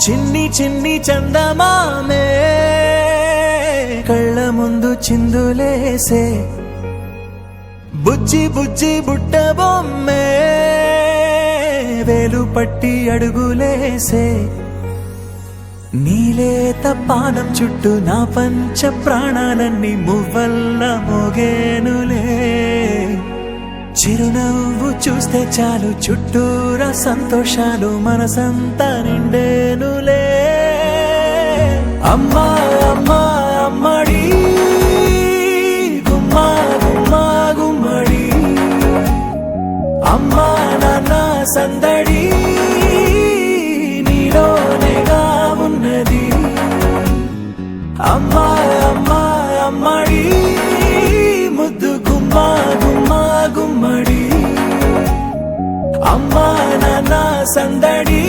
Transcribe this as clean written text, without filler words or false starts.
చిన్ని చిన్ని చందమామే కళ్ళ ముందు చిందులేసే బుజ్జి బుజ్జి బుట్ట బొమ్మే వేలు పట్టి అడుగులేసే నీలేత పానం చుట్టూ నా పంచ ప్రాణాలన్నీ మువ్వల్ల మోగేనులే చిరునవ్వు చూస్తే చాలు చుట్టూరా సంతోషాలు మనసంతా నిండేనులే అమ్మా అమ్మా అమ్మడి గుమ్మా గుమ్మా గుమ్మడి అమ్మా నాన్న సందడి నీలోనేగా ఉన్నది అమ్మా అమ్మా అమ్మడి ముద్దు గుమ్మా గుమ్మా గుమ్మడి అమ్మా నాన్న సందడి